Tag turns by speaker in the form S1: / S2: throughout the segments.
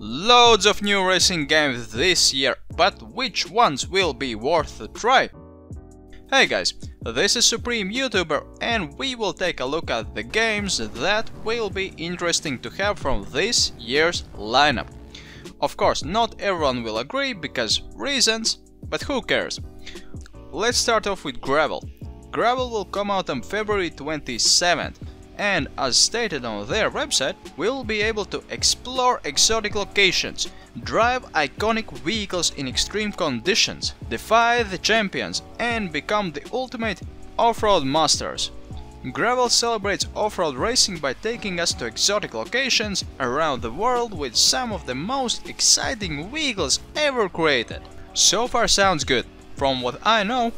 S1: Loads of new racing games this year, but which ones will be worth a try? Hey guys, this is Supreme YouTuber and we will take a look at the games that will be interesting to have from this year's lineup. Of course, not everyone will agree because reasons, but who cares? Let's start off with Gravel. Gravel will come out on February 27th. And as stated on their website, we'll be able to explore exotic locations, drive iconic vehicles in extreme conditions, defy the champions, and become the ultimate off-road masters. Gravel celebrates off-road racing by taking us to exotic locations around the world with some of the most exciting vehicles ever created. So far sounds good. From what I know,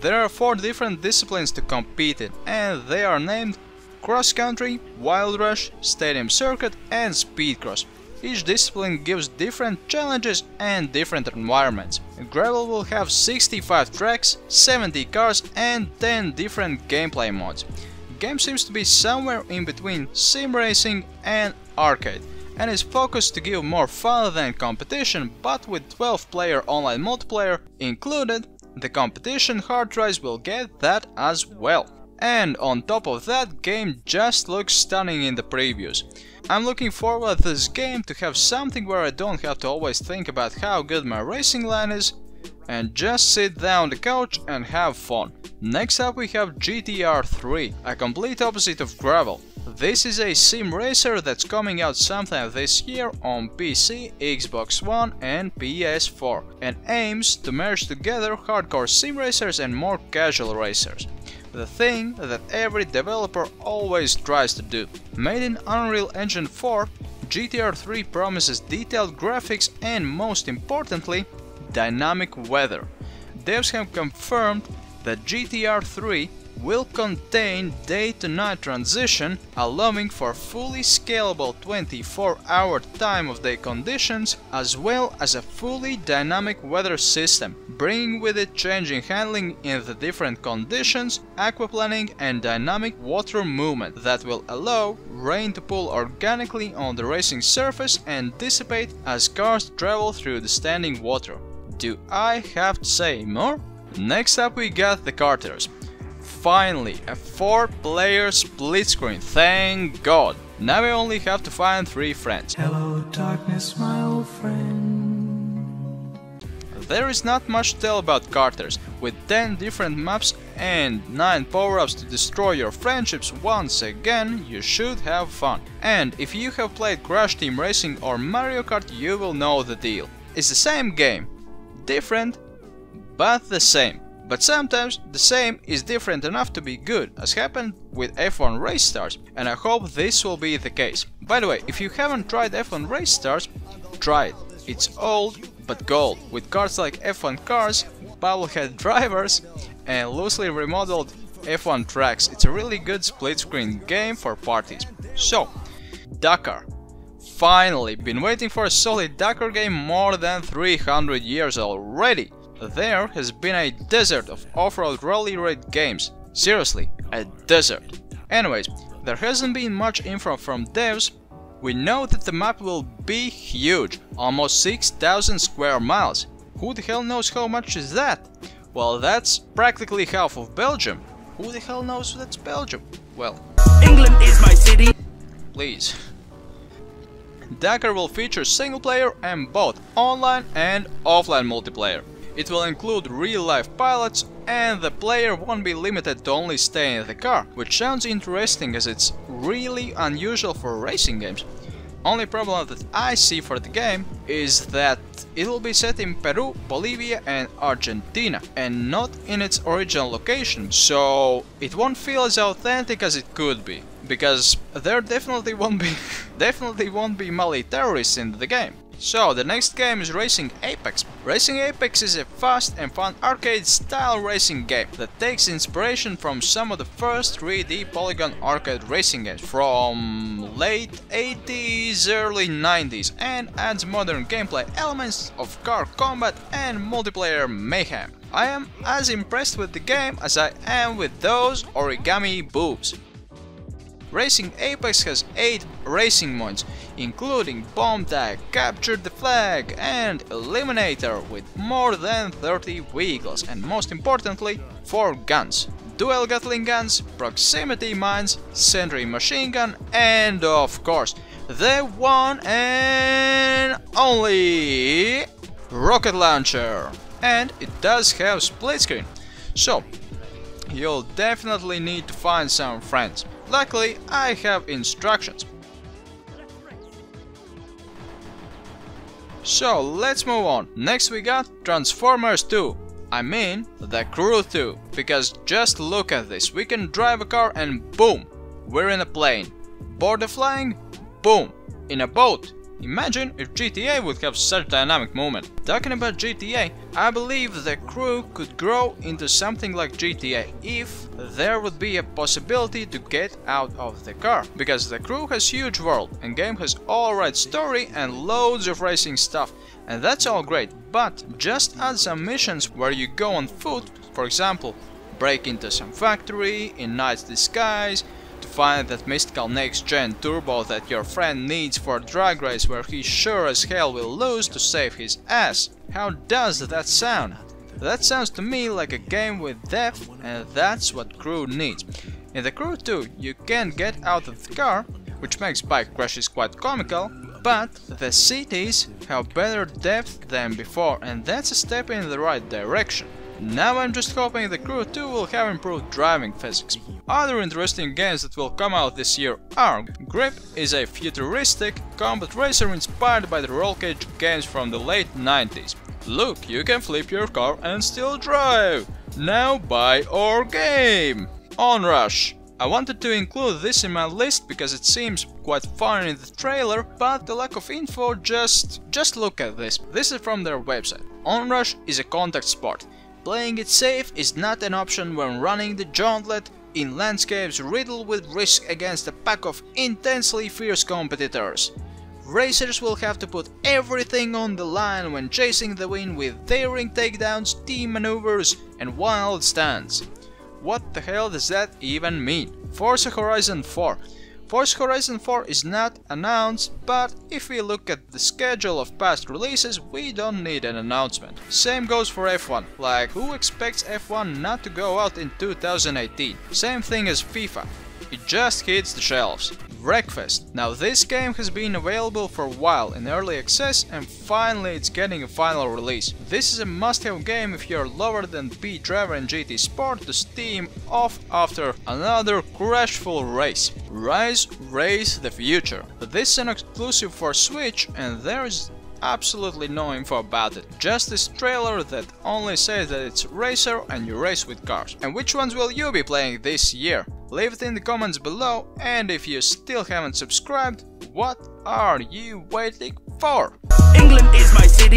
S1: there are 4 different disciplines to compete in, and they are named Cross Country, Wild Rush, Stadium Circuit and Speed Cross. Each discipline gives different challenges and different environments. Gravel will have 65 tracks, 70 cars and 10 different gameplay modes. The game seems to be somewhere in between sim racing and arcade, and is focused to give more fun than competition, but with 12-player online multiplayer included, the competition hard tries will get that as well. And on top of that, game just looks stunning in the previews. I'm looking forward to this game to have something where I don't have to always think about how good my racing line is and just sit down on the couch and have fun. Next up we have GTR 3, a complete opposite of Gravel. This is a sim racer that's coming out sometime this year on PC, Xbox One and PS4 and aims to merge together hardcore sim racers and more casual racers. The thing that every developer always tries to do. Made in Unreal Engine 4, GTR 3 promises detailed graphics and, most importantly, dynamic weather. Devs have confirmed that GTR 3 will contain day-to-night transition, allowing for fully scalable 24-hour time-of-day conditions, as well as a fully dynamic weather system, bringing with it changing handling in the different conditions, aquaplaning and dynamic water movement that will allow rain to pool organically on the racing surface and dissipate as cars travel through the standing water. Do I have to say more? Next up we got the Karters. Finally, a 4-player split screen, thank God! Now we only have to find 3 friends.
S2: Hello darkness, my old friend.
S1: There is not much to tell about Karters. With 10 different maps and 9 power-ups to destroy your friendships once again, you should have fun. And if you have played Crash Team Racing or Mario Kart, you will know the deal. It's the same game. Different, but the same. But sometimes the same is different enough to be good, as happened with F1 Race Stars, and I hope this will be the case. By the way, if you haven't tried F1 Race Stars, try it. It's old but gold, with cars like F1 cars, bobblehead drivers and loosely remodeled F1 tracks. It's a really good split screen game for parties. So, Dakar. Finally, been waiting for a solid Dakar game more than 300 years already. There has been a desert of off-road rally raid games. Seriously, a desert. Anyways, there hasn't been much info from devs. We know that the map will be huge, almost 6,000 square miles. Who the hell knows how much is that? Well, that's practically half of Belgium. Who the hell knows that's Belgium? Well,
S2: England is my city.
S1: Please. Dakar will feature single player and both online and offline multiplayer. It will include real-life pilots and the player won't be limited to only staying in the car, which sounds interesting as it's really unusual for racing games. Only problem that I see for the game is that it will be set in Peru, Bolivia and Argentina and not in its original location, so it won't feel as authentic as it could be, because there definitely won't be Mali terrorists in the game. So the next game is Racing Apex. Racing Apex is a fast and fun arcade-style racing game that takes inspiration from some of the first 3D polygon arcade racing games from late 80s, early 90s and adds modern gameplay elements of car combat and multiplayer mayhem. I am as impressed with the game as I am with those origami boobs. Racing Apex has 8 racing modes, including Bomb Tag, Capture the Flag and Eliminator, with more than 30 vehicles and, most importantly, 4 guns: dual Gatling guns, proximity mines, sentry machine gun and, of course, the one and only rocket launcher. And it does have split screen, so you'll definitely need to find some friends. Luckily, I have instructions. So let's move on. Next we got Transformers 2. I mean The Crew 2, because just look at this. We can drive a car and boom, we're in a plane. Board a flying, boom, in a boat. Imagine if GTA would have such dynamic movement. Talking about GTA, I believe The Crew could grow into something like GTA if there would be a possibility to get out of the car. Because The Crew has huge world and game has alright story and loads of racing stuff, and that's all great, but just add some missions where you go on foot, for example, break into some factory in night disguise, to find that mystical next-gen turbo that your friend needs for a drag race where he sure as hell will lose to save his ass. How does that sound? That sounds to me like a game with depth, and that's what Crew needs. In The Crew 2 you can get out of the car, which makes bike crashes quite comical, but the cities have better depth than before, and that's a step in the right direction. Now I'm just hoping The Crew 2 will have improved driving physics. Other interesting games that will come out this year are: Grip is a futuristic combat racer inspired by the roll cage games from the late 90s. Look, you can flip your car and still drive! Now buy our game! Onrush. I wanted to include this in my list because it seems quite fun in the trailer, but the lack of info, just look at this. This is from their website. Onrush is a contact sport. Playing it safe is not an option when running the gauntlet in landscapes riddled with risk against a pack of intensely fierce competitors. Racers will have to put everything on the line when chasing the win with daring takedowns, team maneuvers and wild stunts. What the hell does that even mean? Forza Horizon 4. Forza Horizon 4 is not announced, but if we look at the schedule of past releases, we don't need an announcement. Same goes for F1, like who expects F1 not to go out in 2018? Same thing as FIFA, it just hits the shelves. Wreckfest. Now this game has been available for a while in early access and finally it's getting a final release. This is a must-have game if you're lower than P Driver and GT Sport to steam off after another crashful race. Rise Race the Future. This is an exclusive for Switch and there is absolutely no info about it. Just this trailer that only says that it's racer and you race with cars. And which ones will you be playing this year? Leave it in the comments below, and if you still haven't subscribed, what are you waiting for?
S2: England is my city.